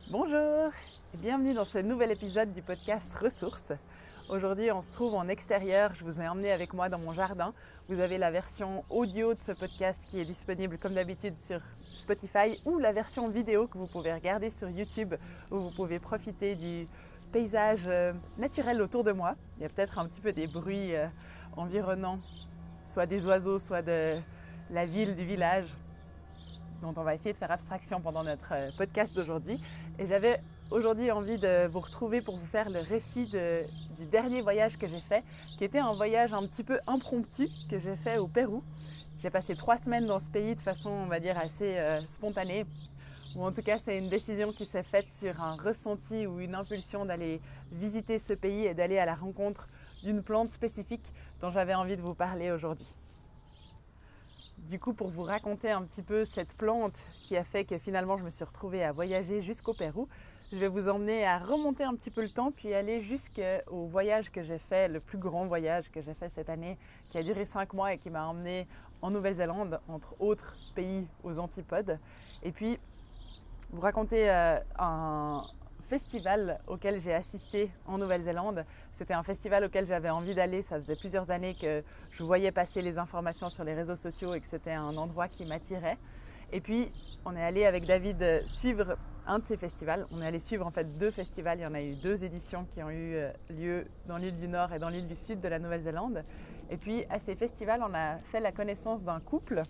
Bonjour et bienvenue dans ce nouvel épisode du podcast Ressources. Aujourd'hui, on se trouve en extérieur. Je vous ai emmené avec moi dans mon jardin. Vous avez la version audio de ce podcast qui est disponible comme d'habitude sur Spotify ou la version vidéo que vous pouvez regarder sur YouTube où vous pouvez profiter du paysage naturel autour de moi. Il y a peut-être un petit peu des bruits environnants, soit des oiseaux, soit de la ville, du village, dont on va essayer de faire abstraction pendant notre podcast d'aujourd'hui. Et j'avais aujourd'hui envie de vous retrouver pour vous faire le récit du dernier voyage que j'ai fait, qui était un voyage un petit peu impromptu que j'ai fait au Pérou. J'ai passé 3 semaines dans ce pays de façon, on va dire, assez spontanée. Ou en tout cas, c'est une décision qui s'est faite sur un ressenti ou une impulsion d'aller visiter ce pays et d'aller à la rencontre d'une plante spécifique dont j'avais envie de vous parler aujourd'hui. Du coup, pour vous raconter un petit peu cette plante qui a fait que finalement je me suis retrouvée à voyager jusqu'au Pérou, je vais vous emmener à remonter un petit peu le temps puis aller jusqu'au voyage que j'ai fait, le plus grand voyage que j'ai fait cette année, qui a duré 5 mois et qui m'a emmené en Nouvelle-Zélande, entre autres pays aux antipodes. Et puis, vous raconter un festival auquel j'ai assisté en Nouvelle-Zélande. C'était un festival auquel j'avais envie d'aller. Ça faisait plusieurs années que je voyais passer les informations sur les réseaux sociaux et que c'était un endroit qui m'attirait. Et puis, on est allé avec David suivre un de ces festivals. On est allé suivre en fait 2 festivals. Il y en a eu 2 éditions qui ont eu lieu dans l'île du Nord et dans l'île du Sud de la Nouvelle-Zélande. Et puis, à ces festivals, on a fait la connaissance d'un couple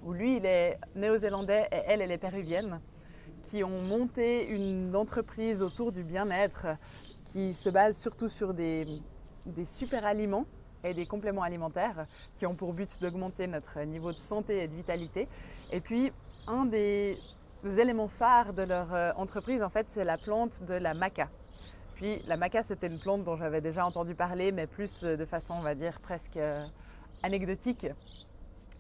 où lui, il est néo-zélandais et elle est péruvienne, qui ont monté une entreprise autour du bien-être qui se base surtout sur des super aliments et des compléments alimentaires qui ont pour but d'augmenter notre niveau de santé et de vitalité. Et puis, un des éléments phares de leur entreprise, en fait, c'est la plante de la maca. Puis, la maca, c'était une plante dont j'avais déjà entendu parler, mais plus de façon, on va dire, presque anecdotique,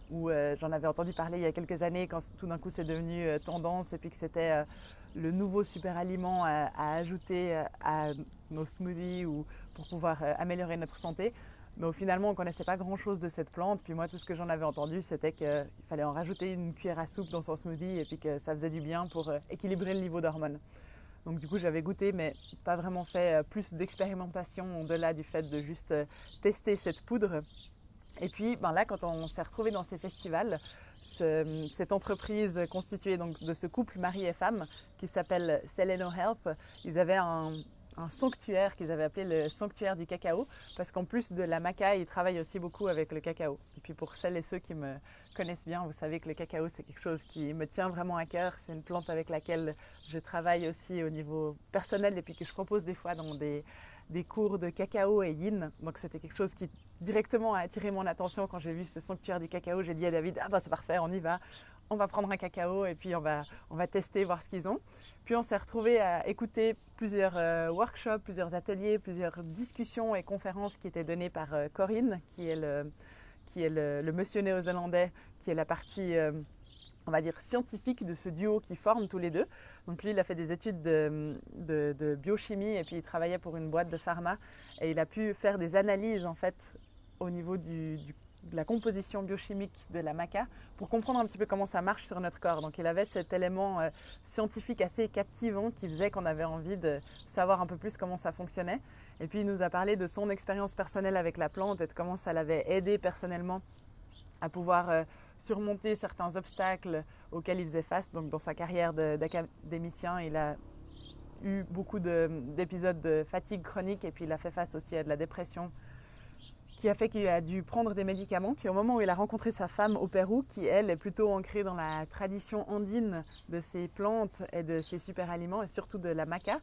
où j'en avais entendu parler il y a quelques années quand tout d'un coup c'est devenu tendance et puis que c'était le nouveau super aliment à ajouter à nos smoothies ou pour pouvoir améliorer notre santé. Mais finalement on ne connaissait pas grand chose de cette plante, puis moi tout ce que j'en avais entendu c'était qu'il fallait en rajouter une cuillère à soupe dans son smoothie et puis que ça faisait du bien pour équilibrer le niveau d'hormones. Donc du coup j'avais goûté mais pas vraiment fait plus d'expérimentation au-delà du fait de juste tester cette poudre. Et puis là, quand on s'est retrouvés dans ces festivals, cette entreprise constituée donc de ce couple mari et femme qui s'appelle Seleno Health, ils avaient un sanctuaire qu'ils avaient appelé le sanctuaire du cacao, parce qu'en plus de la maca, ils travaillent aussi beaucoup avec le cacao. Et puis pour celles et ceux qui me connaissent bien, vous savez que le cacao c'est quelque chose qui me tient vraiment à cœur. C'est une plante avec laquelle je travaille aussi au niveau personnel et puis que je propose des fois dans des cours de cacao et yin. Donc c'était quelque chose qui directement a attiré mon attention quand j'ai vu ce sanctuaire du cacao. J'ai dit à David, ah bah c'est parfait, on y va. On va prendre un cacao et puis on va tester, voir ce qu'ils ont. Puis on s'est retrouvés à écouter plusieurs workshops, plusieurs ateliers, plusieurs discussions et conférences qui étaient données par Corinne, qui est le monsieur néo-zélandais, qui est la partie on va dire scientifique de ce duo qui forment tous les deux. Donc lui, il a fait des études de biochimie et puis il travaillait pour une boîte de pharma et il a pu faire des analyses en fait au niveau de la composition biochimique de la maca pour comprendre un petit peu comment ça marche sur notre corps. Donc il avait cet élément scientifique assez captivant qui faisait qu'on avait envie de savoir un peu plus comment ça fonctionnait. Et puis il nous a parlé de son expérience personnelle avec la plante et de comment ça l'avait aidé personnellement à pouvoir surmonter certains obstacles auxquels il faisait face. Donc dans sa carrière d'académicien, il a eu beaucoup d'épisodes de fatigue chronique et puis il a fait face aussi à de la dépression qui a fait qu'il a dû prendre des médicaments. Puis au moment où il a rencontré sa femme au Pérou, qui elle est plutôt ancrée dans la tradition andine de ces plantes et de ces super aliments et surtout de la maca,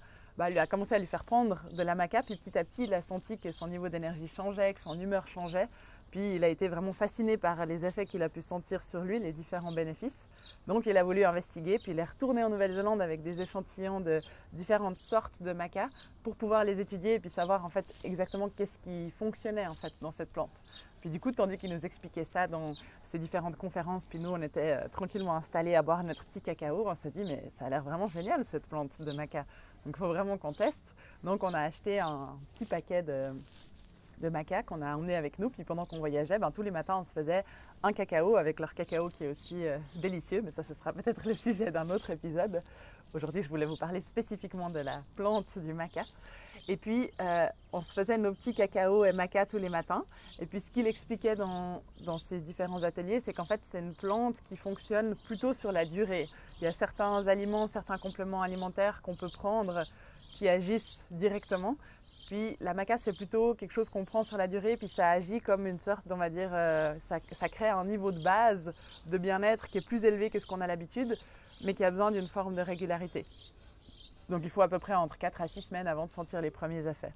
il a commencé à lui faire prendre de la maca, puis petit à petit il a senti que son niveau d'énergie changeait, que son humeur changeait. Puis il a été vraiment fasciné par les effets qu'il a pu sentir sur lui, les différents bénéfices. Donc il a voulu investiguer, puis il est retourné en Nouvelle-Zélande avec des échantillons de différentes sortes de maca pour pouvoir les étudier et puis savoir en fait exactement qu'est-ce qui fonctionnait en fait dans cette plante. Puis du coup, tandis qu'il nous expliquait ça dans ces différentes conférences, puis nous on était tranquillement installés à boire notre petit cacao, on s'est dit mais ça a l'air vraiment génial cette plante de maca. Donc il faut vraiment qu'on teste. Donc on a acheté un petit paquet de maca qu'on a emmené avec nous. Puis pendant qu'on voyageait, tous les matins, on se faisait un cacao avec leur cacao qui est aussi délicieux. Mais ça, ce sera peut-être le sujet d'un autre épisode. Aujourd'hui, je voulais vous parler spécifiquement de la plante du maca. Et puis, on se faisait nos petits cacao et maca tous les matins. Et puis, ce qu'il expliquait dans ces différents ateliers, c'est qu'en fait, c'est une plante qui fonctionne plutôt sur la durée. Il y a certains aliments, certains compléments alimentaires qu'on peut prendre qui agissent directement. Puis la maca, c'est plutôt quelque chose qu'on prend sur la durée, puis ça agit comme une sorte, on va dire, ça crée un niveau de base de bien-être qui est plus élevé que ce qu'on a l'habitude, mais qui a besoin d'une forme de régularité. Donc il faut à peu près entre 4 à 6 semaines avant de sentir les premiers effets.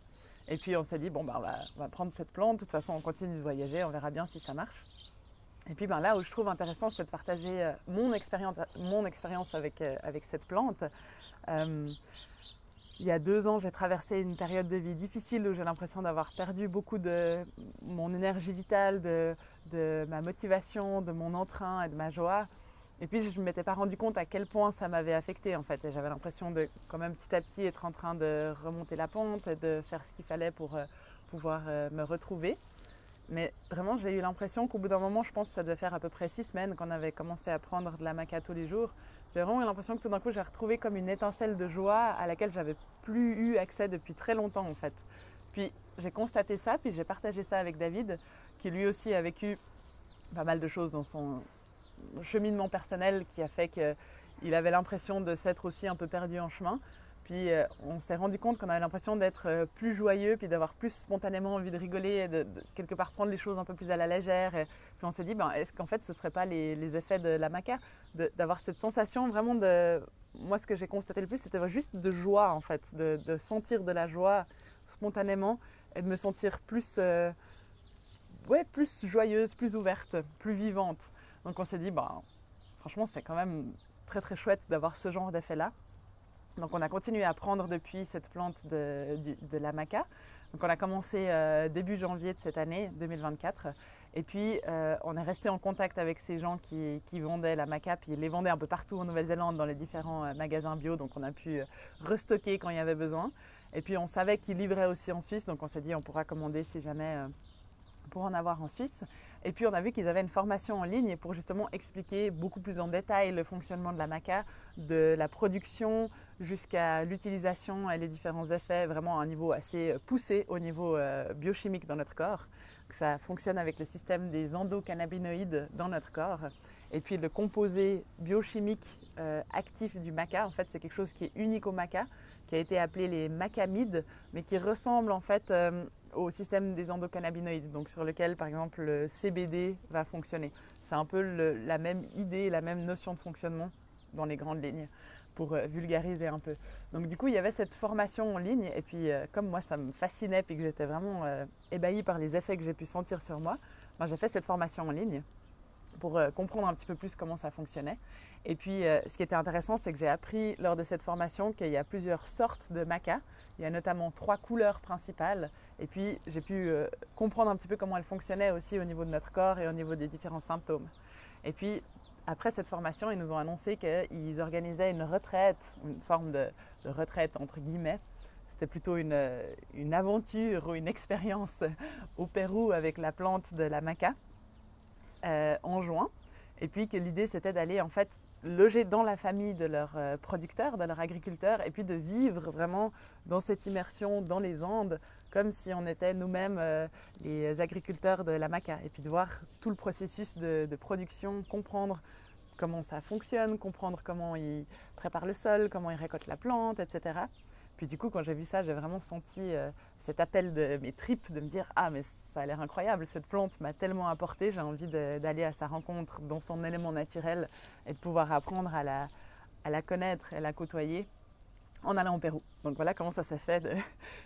Et puis on s'est dit, on va prendre cette plante, de toute façon on continue de voyager, on verra bien si ça marche. Et puis là où je trouve intéressant, c'est de partager mon expérience avec cette plante. Il y a 2 ans, j'ai traversé une période de vie difficile où j'ai l'impression d'avoir perdu beaucoup de mon énergie vitale, de ma motivation, de mon entrain et de ma joie. Et puis je ne m'étais pas rendu compte à quel point ça m'avait affecté en fait. Et j'avais l'impression de quand même petit à petit être en train de remonter la pente et de faire ce qu'il fallait pour pouvoir me retrouver. Mais vraiment, j'ai eu l'impression qu'au bout d'un moment, je pense que ça devait faire à peu près 6 semaines qu'on avait commencé à prendre de la maca tous les jours. J'ai vraiment eu l'impression que tout d'un coup, j'ai retrouvé comme une étincelle de joie à laquelle j'avais plus eu accès depuis très longtemps en fait. Puis j'ai constaté ça, puis j'ai partagé ça avec David, qui lui aussi a vécu pas mal de choses dans son cheminement personnel qui a fait qu'il avait l'impression de s'être aussi un peu perdu en chemin. Puis on s'est rendu compte qu'on avait l'impression d'être plus joyeux, puis d'avoir plus spontanément envie de rigoler et de quelque part prendre les choses un peu plus à la légère. Et puis on s'est dit, est-ce qu'en fait ce ne serait pas les effets de la maca, d'avoir cette sensation vraiment de... Moi ce que j'ai constaté le plus, c'était juste de joie en fait, de sentir de la joie spontanément et de me sentir plus, plus joyeuse, plus ouverte, plus vivante. Donc on s'est dit, franchement c'est quand même très très chouette d'avoir ce genre d'effet-là. Donc on a continué à prendre depuis cette plante de la maca. Donc on a commencé début janvier de cette année 2024. Et puis on est resté en contact avec ces gens qui vendaient la maca, puis ils les vendaient un peu partout en Nouvelle-Zélande dans les différents magasins bio. Donc on a pu restocker quand il y avait besoin. Et puis on savait qu'ils livraient aussi en Suisse, donc on s'est dit on pourra commander si jamais pour en avoir en Suisse. Et puis on a vu qu'ils avaient une formation en ligne pour justement expliquer beaucoup plus en détail le fonctionnement de la maca, de la production jusqu'à l'utilisation et les différents effets, vraiment à un niveau assez poussé au niveau biochimique dans notre corps. Que ça fonctionne avec le système des endocannabinoïdes dans notre corps. Et puis le composé biochimique actif du maca, en fait c'est quelque chose qui est unique au maca, qui a été appelé les macamides, mais qui ressemble en fait au système des endocannabinoïdes, donc sur lequel par exemple le CBD va fonctionner. C'est un peu la même idée, la même notion de fonctionnement dans les grandes lignes, pour vulgariser un peu. Donc du coup il y avait cette formation en ligne, et puis comme moi ça me fascinait, puis que j'étais vraiment ébahie par les effets que j'ai pu sentir sur moi, j'ai fait cette formation en ligne pour comprendre un petit peu plus comment ça fonctionnait. Et puis ce qui était intéressant, c'est que j'ai appris lors de cette formation qu'il y a plusieurs sortes de maca. Il y a notamment 3 couleurs principales. Et puis j'ai pu comprendre un petit peu comment elles fonctionnaient aussi au niveau de notre corps et au niveau des différents symptômes. Et puis après cette formation, ils nous ont annoncé qu'ils organisaient une retraite, une forme de retraite entre guillemets. C'était plutôt une aventure ou une expérience au Pérou avec la plante de la maca en juin. Et puis que l'idée c'était d'aller en fait loger dans la famille de leurs producteurs, de leurs agriculteurs, et puis de vivre vraiment dans cette immersion dans les Andes, comme si on était nous-mêmes les agriculteurs de la maca, et puis de voir tout le processus de production, comprendre comment ça fonctionne, comprendre comment ils préparent le sol, comment ils récoltent la plante, etc. Puis du coup, quand j'ai vu ça, j'ai vraiment senti cet appel de mes tripes, de me dire « Ah, mais ça a l'air incroyable, cette plante m'a tellement apporté, j'ai envie d'aller à sa rencontre dans son élément naturel et de pouvoir apprendre à la connaître et la côtoyer en allant au Pérou. » Donc voilà comment ça s'est fait,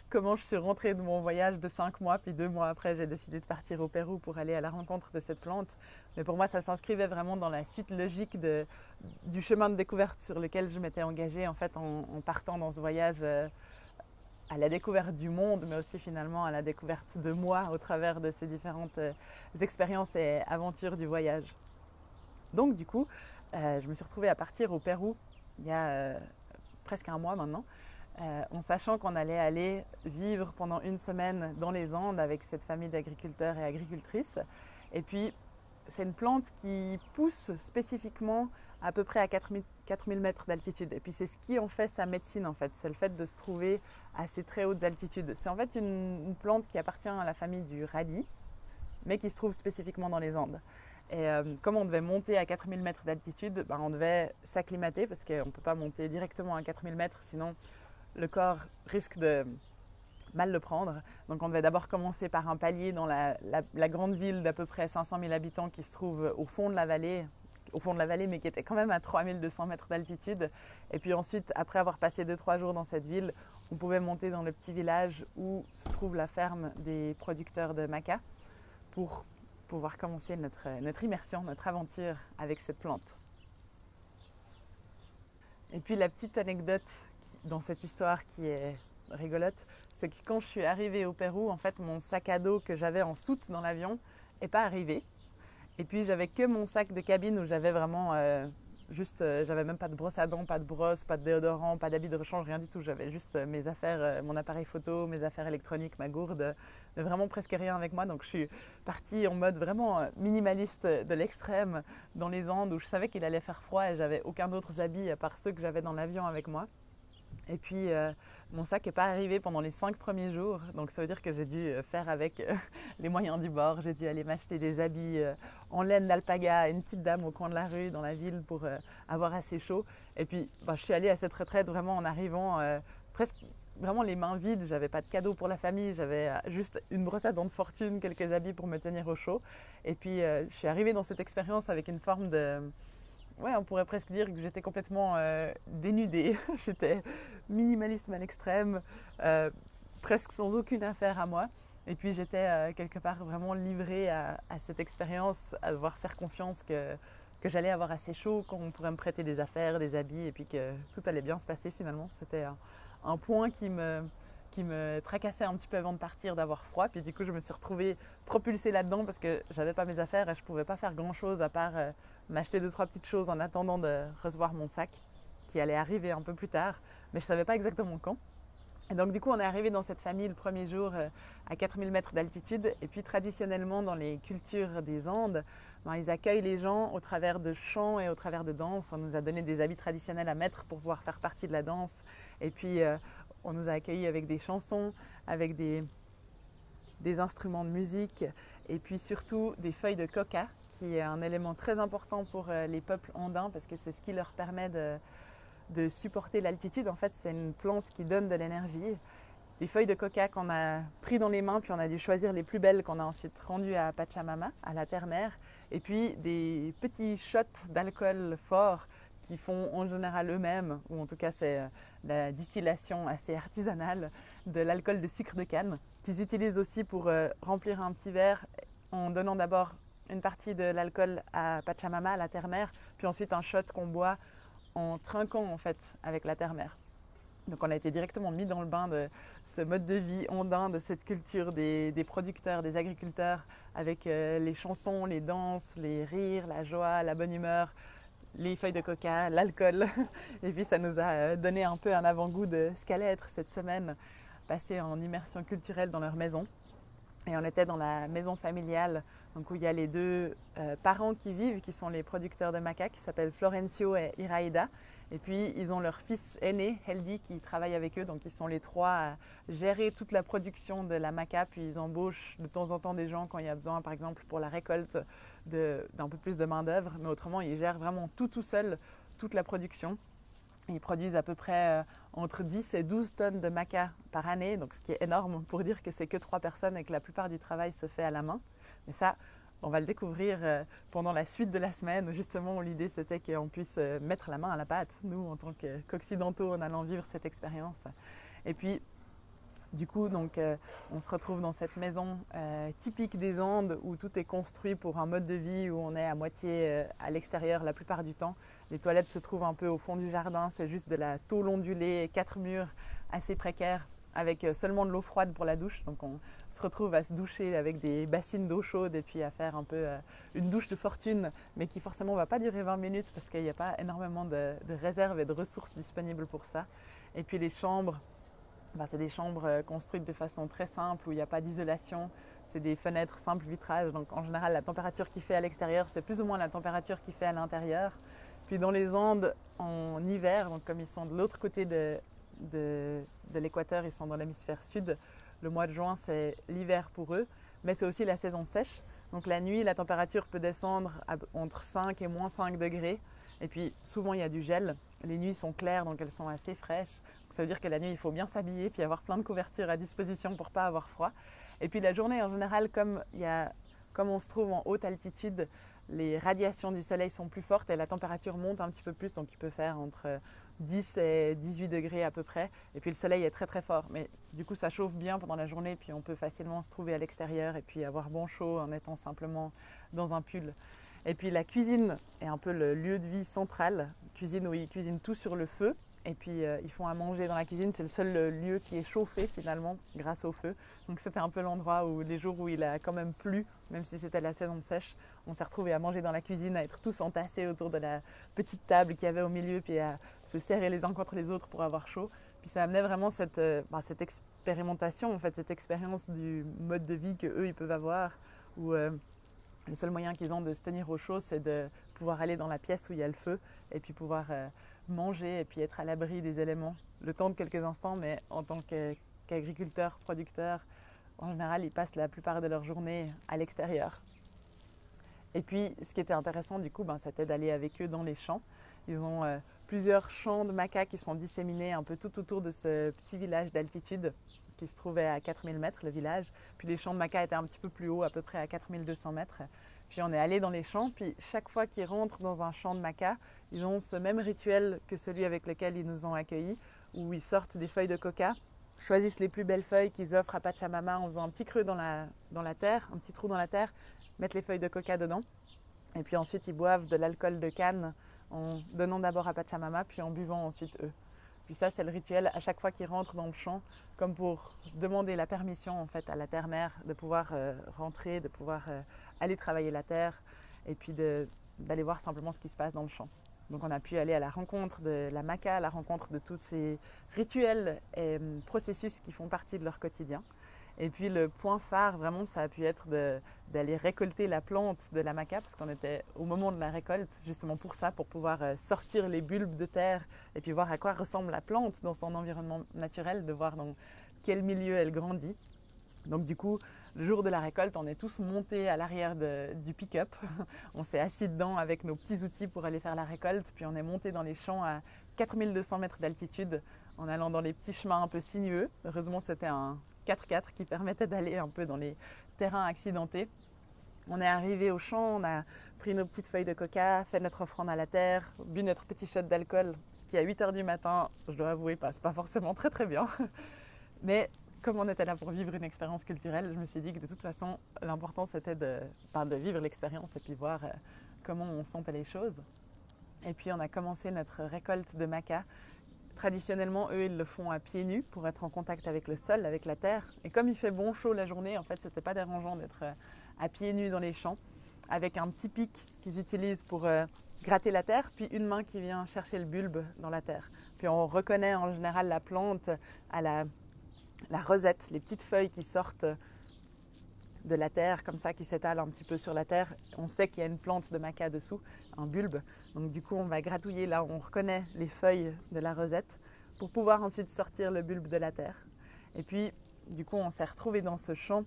comment je suis rentrée de mon voyage de 5 mois, puis 2 mois après, j'ai décidé de partir au Pérou pour aller à la rencontre de cette plante. Mais pour moi, ça s'inscrivait vraiment dans la suite logique du chemin de découverte sur lequel je m'étais engagée en fait en partant dans ce voyage à la découverte du monde, mais aussi finalement à la découverte de moi au travers de ces différentes expériences et aventures du voyage. Donc du coup, je me suis retrouvée à partir au Pérou il y a presque un mois maintenant. en sachant qu'on allait aller vivre pendant une semaine dans les Andes avec cette famille d'agriculteurs et agricultrices. Et puis, c'est une plante qui pousse spécifiquement à peu près à 4000 mètres d'altitude. Et puis c'est ce qui en fait sa médecine en fait, c'est le fait de se trouver à ces très hautes altitudes. C'est en fait une plante qui appartient à la famille du radis, mais qui se trouve spécifiquement dans les Andes. Et comme on devait monter à 4000 mètres d'altitude, on devait s'acclimater parce qu'on ne peut pas monter directement à 4000 mètres, sinon le corps risque de mal le prendre. Donc on devait d'abord commencer par un palier dans la grande ville d'à peu près 500 000 habitants qui se trouve au fond de la vallée, mais qui était quand même à 3200 mètres d'altitude. Et puis ensuite, après avoir passé 2-3 jours dans cette ville, on pouvait monter dans le petit village où se trouve la ferme des producteurs de maca pour pouvoir commencer notre immersion, notre aventure avec cette plante. Et puis la petite anecdote dans cette histoire qui est rigolote, c'est que quand je suis arrivée au Pérou, en fait, mon sac à dos que j'avais en soute dans l'avion n'est pas arrivé. Et puis, j'avais que mon sac de cabine où j'avais vraiment j'avais même pas de brosse à dents, pas de brosse, pas de déodorant, pas d'habit de rechange, rien du tout. J'avais juste mes affaires, mon appareil photo, mes affaires électroniques, ma gourde, mais vraiment presque rien avec moi. Donc, je suis partie en mode vraiment minimaliste de l'extrême dans les Andes où je savais qu'il allait faire froid et j'avais aucun autre habit à part ceux que j'avais dans l'avion avec moi. Et puis, mon sac n'est pas arrivé pendant les 5 premiers jours. Donc, ça veut dire que j'ai dû faire avec les moyens du bord. J'ai dû aller m'acheter des habits en laine d'alpaga à une petite dame au coin de la rue dans la ville pour avoir assez chaud. Et puis, je suis allée à cette retraite vraiment en arrivant presque vraiment les mains vides. J'avais pas de cadeaux pour la famille. J'avais juste une brosse à dents de fortune, quelques habits pour me tenir au chaud. Et puis, je suis arrivée dans cette expérience avec une forme de... Ouais, on pourrait presque dire que j'étais complètement dénudée. J'étais minimalisme à l'extrême, presque sans aucune affaire à moi. Et puis j'étais quelque part vraiment livrée à cette expérience, à devoir faire confiance que j'allais avoir assez chaud, qu'on pourrait me prêter des affaires, des habits, et puis que tout allait bien se passer finalement. C'était un point qui me tracassait un petit peu avant de partir, d'avoir froid. Puis du coup, je me suis retrouvée propulsée là-dedans parce que j'avais pas mes affaires et je pouvais pas faire grand-chose à part m'acheter 2-3 petites choses en attendant de recevoir mon sac qui allait arriver un peu plus tard, mais je savais pas exactement quand. Et donc du coup, on est arrivé dans cette famille le premier jour à 4000 mètres d'altitude. Et puis traditionnellement, dans les cultures des Andes, ils accueillent les gens au travers de chants et au travers de danses. On nous a donné des habits traditionnels à mettre pour pouvoir faire partie de la danse. Et puis, on nous a accueillis avec des chansons, avec des instruments de musique et puis surtout des feuilles de coca, qui est un élément très important pour les peuples andins parce que c'est ce qui leur permet de supporter l'altitude. En fait, c'est une plante qui donne de l'énergie. Des feuilles de coca qu'on a pris dans les mains, puis on a dû choisir les plus belles qu'on a ensuite rendues à Pachamama, à la terre-mère. Et puis des petits shots d'alcool fort qui font en général eux-mêmes, ou en tout cas c'est la distillation assez artisanale de l'alcool de sucre de canne, qu'ils utilisent aussi pour remplir un petit verre en donnant d'abord une partie de l'alcool à Pachamama, à la terre-mère, puis ensuite un shot qu'on boit en trinquant en fait avec la terre-mère. Donc on a été directement mis dans le bain de ce mode de vie andin, de cette culture des producteurs, des agriculteurs, avec les chansons, les danses, les rires, la joie, la bonne humeur, les feuilles de coca, l'alcool. Et puis ça nous a donné un peu un avant-goût de ce qu'allait être cette semaine passée en immersion culturelle dans leur maison. Et on était dans la maison familiale, donc où il y a les deux parents qui vivent, qui sont les producteurs de maca, qui s'appellent Florencio et Iraida. Et puis ils ont leur fils aîné, Heldi, qui travaille avec eux. Donc ils sont les trois à gérer toute la production de la maca. Puis ils embauchent de temps en temps des gens quand il y a besoin, par exemple pour la récolte, d'un peu plus de main d'œuvre. Mais autrement, ils gèrent vraiment tout seul, toute la production. Ils produisent à peu près entre 10 et 12 tonnes de maca par année, donc ce qui est énorme pour dire que c'est que 3 personnes et que la plupart du travail se fait à la main. Mais ça, on va le découvrir pendant la suite de la semaine. Justement, l'idée c'était qu'on puisse mettre la main à la pâte, nous en tant qu'occidentaux, en allant vivre cette expérience. Et puis, du coup, donc, on se retrouve dans cette maison typique des Andes où tout est construit pour un mode de vie où on est à moitié à l'extérieur la plupart du temps. Les toilettes se trouvent un peu au fond du jardin, c'est juste de la tôle ondulée, 4 murs assez précaires. avec seulement de l'eau froide pour la douche. Donc on se retrouve à se doucher avec des bassines d'eau chaude et puis à faire un peu une douche de fortune, mais qui forcément ne va pas durer 20 minutes parce qu'il n'y a pas énormément de réserves et de ressources disponibles pour ça. Et puis les chambres, c'est des chambres construites de façon très simple où il n'y a pas d'isolation. C'est des fenêtres simple vitrage. Donc en général, la température qu'il fait à l'extérieur, c'est plus ou moins la température qu'il fait à l'intérieur. Puis dans les Andes, en hiver, donc comme ils sont de l'autre côté de l'équateur, ils sont dans l'hémisphère sud, le mois de juin, c'est l'hiver pour eux, mais c'est aussi la saison sèche. Donc la nuit, la température peut descendre entre 5 et moins 5 degrés. Et puis souvent, il y a du gel. Les nuits sont claires, donc elles sont assez fraîches. Donc, ça veut dire que la nuit, il faut bien s'habiller puis avoir plein de couvertures à disposition pour ne pas avoir froid. Et puis la journée, en général, comme on se trouve en haute altitude, les radiations du soleil sont plus fortes et la température monte un petit peu plus. Donc il peut faire entre 10 et 18 degrés à peu près. Et puis le soleil est très très fort. Mais du coup, ça chauffe bien pendant la journée. Puis on peut facilement se trouver à l'extérieur et puis avoir bon chaud en étant simplement dans un pull. Et puis la cuisine est un peu le lieu de vie central. Cuisine où ils cuisinent tout sur le feu. Et puis ils font à manger dans la cuisine. C'est le seul lieu qui est chauffé finalement grâce au feu. Donc c'était un peu l'endroit où les jours où il a quand même plu, même si c'était la saison sèche, on s'est retrouvés à manger dans la cuisine, à être tous entassés autour de la petite table qu'il y avait au milieu, puis à se serrer les uns contre les autres pour avoir chaud. Puis ça amenait vraiment cette expérimentation, en fait, cette expérience du mode de vie qu'eux ils peuvent avoir, où le seul moyen qu'ils ont de se tenir au chaud, c'est de pouvoir aller dans la pièce où il y a le feu et puis pouvoir manger et puis être à l'abri des éléments le temps de quelques instants, mais en tant qu'agriculteurs, producteurs, en général, ils passent la plupart de leur journée à l'extérieur. Et puis, ce qui était intéressant, du coup, c'était d'aller avec eux dans les champs. Ils ont plusieurs champs de maca qui sont disséminés un peu tout autour de ce petit village d'altitude qui se trouvait à 4000 mètres, le village. Puis les champs de maca étaient un petit peu plus haut, à peu près à 4200 mètres. Puis on est allé dans les champs, puis chaque fois qu'ils rentrent dans un champ de maca, ils ont ce même rituel que celui avec lequel ils nous ont accueillis, où ils sortent des feuilles de coca, choisissent les plus belles feuilles qu'ils offrent à Pachamama en faisant un petit creux dans la terre, un petit trou dans la terre, mettent les feuilles de coca dedans. Et puis ensuite, ils boivent de l'alcool de canne en donnant d'abord à Pachamama, puis en buvant ensuite eux. Puis ça, c'est le rituel à chaque fois qu'ils rentrent dans le champ, comme pour demander la permission en fait à la terre-mère de pouvoir rentrer, de pouvoir aller travailler la terre et puis d'aller voir simplement ce qui se passe dans le champ. Donc on a pu aller à la rencontre de la maca, à la rencontre de tous ces rituels et processus qui font partie de leur quotidien. Et puis le point phare, vraiment, ça a pu être d'aller récolter la plante de la maca, parce qu'on était au moment de la récolte, justement pour ça, pour pouvoir sortir les bulbes de terre et puis voir à quoi ressemble la plante dans son environnement naturel, de voir dans quel milieu elle grandit. Donc du coup, le jour de la récolte, on est tous montés à l'arrière du pick-up. On s'est assis dedans avec nos petits outils pour aller faire la récolte, puis on est monté dans les champs à 4200 mètres d'altitude en allant dans les petits chemins un peu sinueux. Heureusement, c'était un 4x4 qui permettait d'aller un peu dans les terrains accidentés. On est arrivé au champ, on a pris nos petites feuilles de coca, fait notre offrande à la terre, bu notre petit shot d'alcool qui à 8h du matin, je dois avouer, passe pas forcément très très bien. Mais comme on était là pour vivre une expérience culturelle, je me suis dit que de toute façon, l'important c'était de vivre l'expérience et puis voir comment on sentait les choses. Et puis on a commencé notre récolte de maca. Traditionnellement, eux, ils le font à pieds nus pour être en contact avec le sol, avec la terre. Et comme il fait bon chaud la journée, en fait, c'était pas dérangeant d'être à pieds nus dans les champs, avec un petit pic qu'ils utilisent pour gratter la terre, puis une main qui vient chercher le bulbe dans la terre. Puis on reconnaît en général la plante à la rosette, les petites feuilles qui sortent de la terre, comme ça, qui s'étalent un petit peu sur la terre. On sait qu'il y a une plante de maca dessous, un bulbe. Donc du coup, on va gratouiller là, on reconnaît les feuilles de la rosette pour pouvoir ensuite sortir le bulbe de la terre. Et puis, du coup, on s'est retrouvés dans ce champ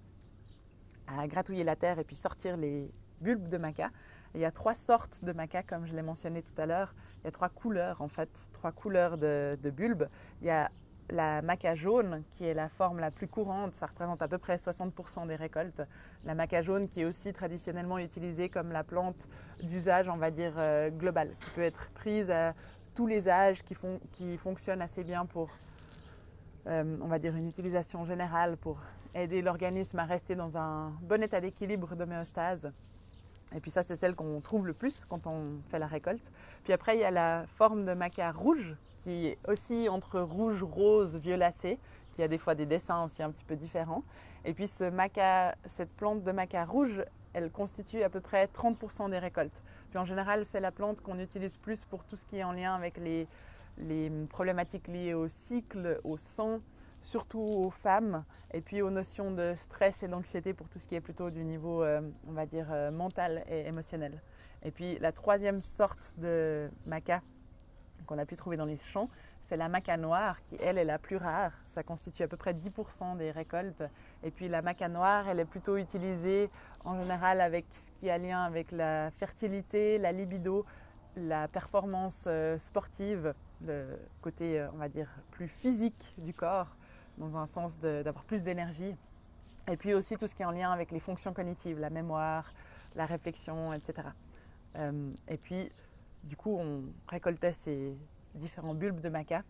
à gratouiller la terre et puis sortir les bulbes de maca. Et il y a 3 sortes de maca, comme je l'ai mentionné tout à l'heure. Il y a 3 couleurs, en fait, 3 couleurs de bulbes. Il y a la maca jaune, qui est la forme la plus courante, ça représente à peu près 60% des récoltes. La maca jaune qui est aussi traditionnellement utilisée comme la plante d'usage, on va dire, global, qui peut être prise à tous les âges, qui fonctionne assez bien pour, on va dire, une utilisation générale pour aider l'organisme à rester dans un bon état d'équilibre, d'homéostase. Et puis ça, c'est celle qu'on trouve le plus quand on fait la récolte. Puis après, il y a la forme de maca rouge, qui est aussi entre rouge, rose, violacé, il y a des fois des dessins aussi un petit peu différents. Et puis cette plante de maca rouge, elle constitue à peu près 30% des récoltes. Puis en général, c'est la plante qu'on utilise plus pour tout ce qui est en lien avec les problématiques liées au cycle, au sang, surtout aux femmes, et puis aux notions de stress et d'anxiété pour tout ce qui est plutôt du niveau, on va dire, mental et émotionnel. Et puis la troisième sorte de maca qu'on a pu trouver dans les champs, c'est la maca noire qui, elle, est la plus rare. Ça constitue à peu près 10% des récoltes. Et puis la maca noire, elle est plutôt utilisée en général avec ce qui a lien avec la fertilité, la libido, la performance sportive, le côté, on va dire, plus physique du corps, dans un sens d'avoir plus d'énergie. Et puis aussi tout ce qui est en lien avec les fonctions cognitives, la mémoire, la réflexion, etc. Et puis, du coup, on récoltait ces différents bulbes de maca,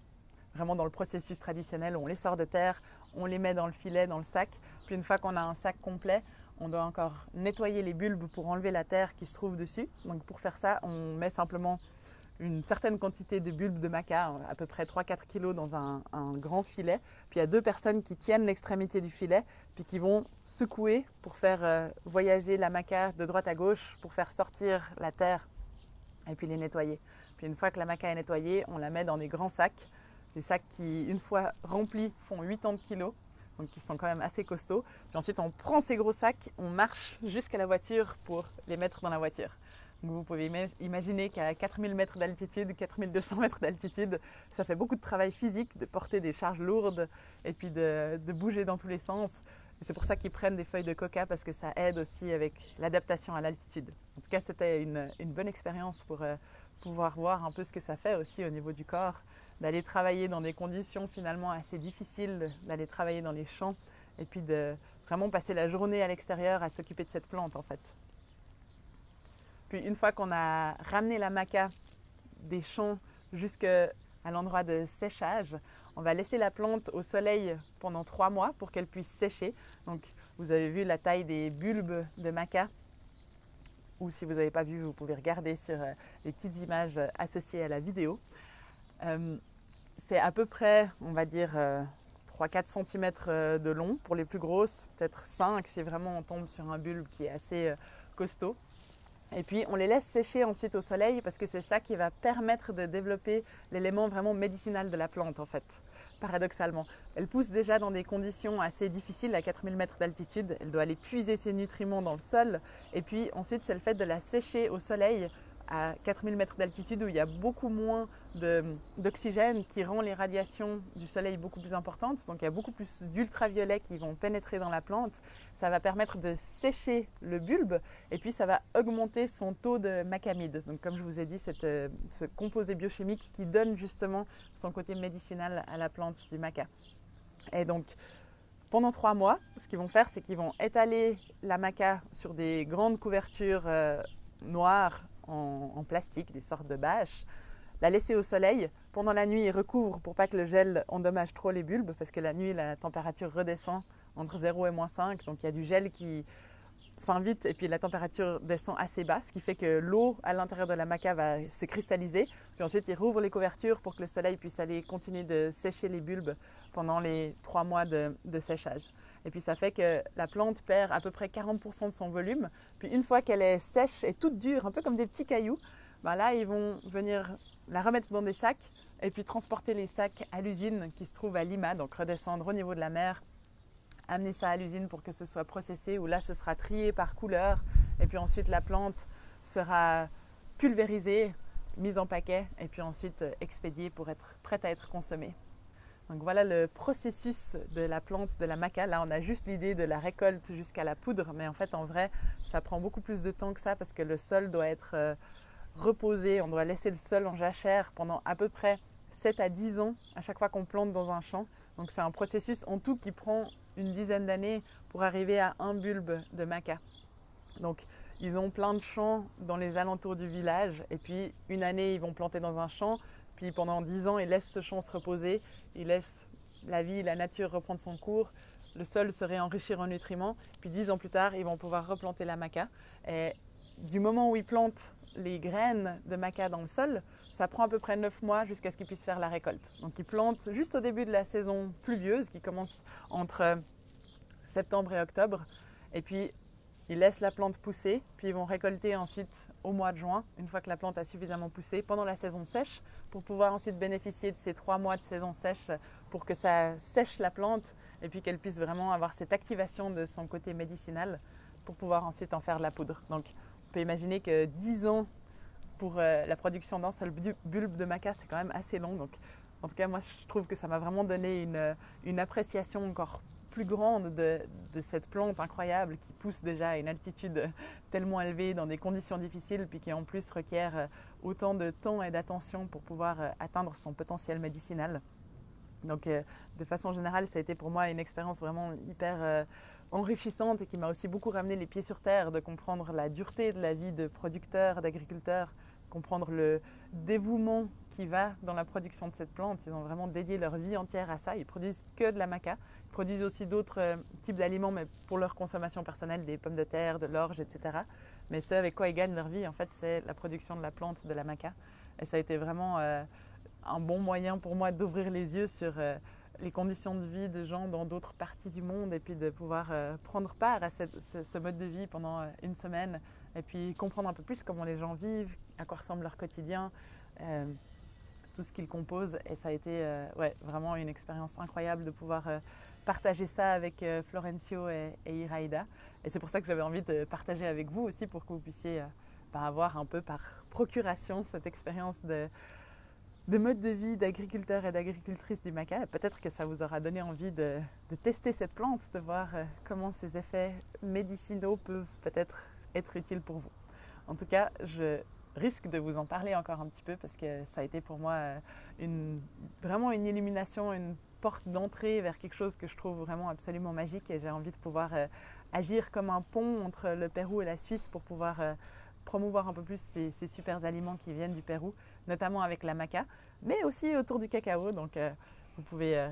vraiment dans le processus traditionnel où on les sort de terre, on les met dans le filet, dans le sac. Puis une fois qu'on a un sac complet, on doit encore nettoyer les bulbes pour enlever la terre qui se trouve dessus. Donc pour faire ça, on met simplement une certaine quantité de bulbes de maca, à peu près 3-4 kilos dans un grand filet. Puis il y a 2 personnes qui tiennent l'extrémité du filet, puis qui vont secouer pour faire voyager la maca de droite à gauche, pour faire sortir la terre et puis les nettoyer. Puis une fois que la maca est nettoyée, on la met dans des grands sacs, des sacs qui, une fois remplis, font 80 kilos, donc qui sont quand même assez costauds. Puis ensuite, on prend ces gros sacs, on marche jusqu'à la voiture pour les mettre dans la voiture. Donc vous pouvez imaginer qu'à 4000 mètres d'altitude, 4200 mètres d'altitude, ça fait beaucoup de travail physique de porter des charges lourdes et puis de bouger dans tous les sens. Et c'est pour ça qu'ils prennent des feuilles de coca, parce que ça aide aussi avec l'adaptation à l'altitude. En tout cas, c'était une bonne expérience pour pouvoir voir un peu ce que ça fait aussi au niveau du corps, d'aller travailler dans des conditions finalement assez difficiles, d'aller travailler dans les champs et puis de vraiment passer la journée à l'extérieur à s'occuper de cette plante en fait. Puis une fois qu'on a ramené la maca des champs jusqu'à l'endroit de séchage, on va laisser la plante au soleil pendant 3 mois pour qu'elle puisse sécher. Donc vous avez vu la taille des bulbes de maca, ou si vous n'avez pas vu, vous pouvez regarder sur les petites images associées à la vidéo. C'est à peu près, on va dire, 3-4 cm de long pour les plus grosses, peut-être 5 si vraiment on tombe sur un bulbe qui est assez costaud. Et puis on les laisse sécher ensuite au soleil, parce que c'est ça qui va permettre de développer l'élément vraiment médicinal de la plante en fait, paradoxalement. Elle pousse déjà dans des conditions assez difficiles à 4000 mètres d'altitude, elle doit aller puiser ses nutriments dans le sol, et puis ensuite c'est le fait de la sécher au soleil à 4000 mètres d'altitude où il y a beaucoup moins d'oxygène qui rend les radiations du soleil beaucoup plus importantes. Donc il y a beaucoup plus d'ultraviolets qui vont pénétrer dans la plante. Ça va permettre de sécher le bulbe et puis ça va augmenter son taux de macamide. Donc comme je vous ai dit, ce composé biochimique qui donne justement son côté médicinal à la plante du maca. Et donc pendant 3 mois, ce qu'ils vont faire, c'est qu'ils vont étaler la maca sur des grandes couvertures noires en plastique, des sortes de bâches, la laisser au soleil. Pendant la nuit, ils recouvrent pour pas que le gel endommage trop les bulbes, parce que la nuit, la température redescend entre 0 et -5, donc il y a du gel qui s'invite et puis la température descend assez bas, ce qui fait que l'eau à l'intérieur de la maca va se cristalliser. Puis ensuite, ils rouvrent les couvertures pour que le soleil puisse aller continuer de sécher les bulbes pendant les 3 mois de séchage. Et puis ça fait que la plante perd à peu près 40% de son volume. Puis une fois qu'elle est sèche et toute dure, un peu comme des petits cailloux, ben là ils vont venir la remettre dans des sacs et puis transporter les sacs à l'usine qui se trouve à Lima, donc redescendre au niveau de la mer, amener ça à l'usine pour que ce soit processé, où là ce sera trié par couleur et puis ensuite la plante sera pulvérisée, mise en paquet et puis ensuite expédiée pour être prête à être consommée. Donc voilà le processus de la plante de la maca. Là, on a juste l'idée de la récolte jusqu'à la poudre, mais en fait, en vrai, ça prend beaucoup plus de temps que ça parce que le sol doit être reposé. On doit laisser le sol en jachère pendant à peu près 7 à 10 ans à chaque fois qu'on plante dans un champ. Donc c'est un processus en tout qui prend une dizaine d'années pour arriver à un bulbe de maca. Donc ils ont plein de champs dans les alentours du village et puis une année, ils vont planter dans un champ. Puis pendant 10 ans, ils laissent ce champ se reposer, ils laissent la vie, la nature reprendre son cours, le sol se réenrichir en nutriments. Puis 10 ans plus tard, ils vont pouvoir replanter la maca. Et du moment où ils plantent les graines de maca dans le sol, ça prend à peu près 9 mois jusqu'à ce qu'ils puissent faire la récolte. Donc ils plantent juste au début de la saison pluvieuse qui commence entre septembre et octobre. Et puis ils laissent la plante pousser, puis ils vont récolter ensuite au mois de juin, une fois que la plante a suffisamment poussé, pendant la saison sèche, pour pouvoir ensuite bénéficier de ces 3 mois de saison sèche pour que ça sèche la plante et puis qu'elle puisse vraiment avoir cette activation de son côté médicinal pour pouvoir ensuite en faire de la poudre. Donc on peut imaginer que 10 ans pour la production d'un seul bulbe de maca, c'est quand même assez long. Donc en tout cas, moi je trouve que ça m'a vraiment donné une appréciation encore plus grande de cette plante incroyable qui pousse déjà à une altitude tellement élevée dans des conditions difficiles puis qui en plus requiert autant de temps et d'attention pour pouvoir atteindre son potentiel médicinal. Donc de façon générale, ça a été pour moi une expérience vraiment hyper enrichissante et qui m'a aussi beaucoup ramené les pieds sur terre, de comprendre la dureté de la vie de producteur, d'agriculteur, comprendre le dévouement qui va dans la production de cette plante. Ils ont vraiment dédié leur vie entière à ça. Ils produisent que de la maca. Ils produisent aussi d'autres types d'aliments, mais pour leur consommation personnelle, des pommes de terre, de l'orge, etc. Mais ce avec quoi ils gagnent leur vie, en fait, c'est la production de la plante de la maca. Et ça a été vraiment un bon moyen pour moi d'ouvrir les yeux sur les conditions de vie de gens dans d'autres parties du monde et puis de pouvoir prendre part à ce mode de vie pendant une semaine et puis comprendre un peu plus comment les gens vivent, à quoi ressemble leur quotidien, tout ce qu'ils composent. Et ça a été vraiment une expérience incroyable de pouvoir partager ça avec Florencio et Iraida. Et c'est pour ça que j'avais envie de partager avec vous aussi pour que vous puissiez avoir un peu par procuration cette expérience de mode de vie d'agriculteurs et d'agricultrices du maca. Et peut-être que ça vous aura donné envie de tester cette plante, de voir comment ses effets médicinaux peuvent peut-être être utiles pour vous. En tout cas, je risque de vous en parler encore un petit peu parce que ça a été pour moi vraiment une illumination, une porte d'entrée vers quelque chose que je trouve vraiment absolument magique et j'ai envie de pouvoir agir comme un pont entre le Pérou et la Suisse pour pouvoir promouvoir un peu plus ces super aliments qui viennent du Pérou, notamment avec la maca, mais aussi autour du cacao. Donc vous pouvez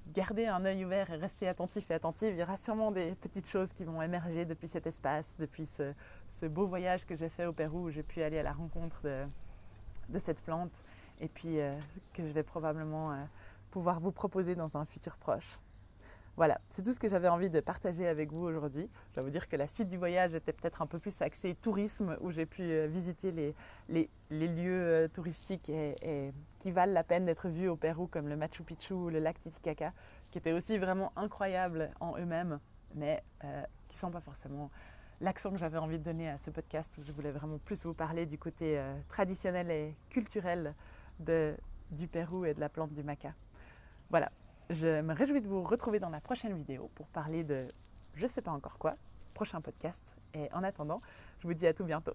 garder un œil ouvert et rester attentif et attentive. Il y aura sûrement des petites choses qui vont émerger depuis cet espace, depuis ce beau voyage que j'ai fait au Pérou où j'ai pu aller à la rencontre de cette plante et puis que je vais probablement pouvoir vous proposer dans un futur proche. Voilà, c'est tout ce que j'avais envie de partager avec vous aujourd'hui. Je dois vous dire que la suite du voyage était peut-être un peu plus axée tourisme, où j'ai pu visiter les lieux touristiques et qui valent la peine d'être vus au Pérou, comme le Machu Picchu ou le lac Titicaca, qui étaient aussi vraiment incroyables en eux-mêmes, mais qui ne sont pas forcément l'accent que j'avais envie de donner à ce podcast, où je voulais vraiment plus vous parler du côté traditionnel et culturel du Pérou et de la plante du maca. Voilà. Je me réjouis de vous retrouver dans la prochaine vidéo pour parler de je ne sais pas encore quoi, prochain podcast. Et en attendant, je vous dis à tout bientôt.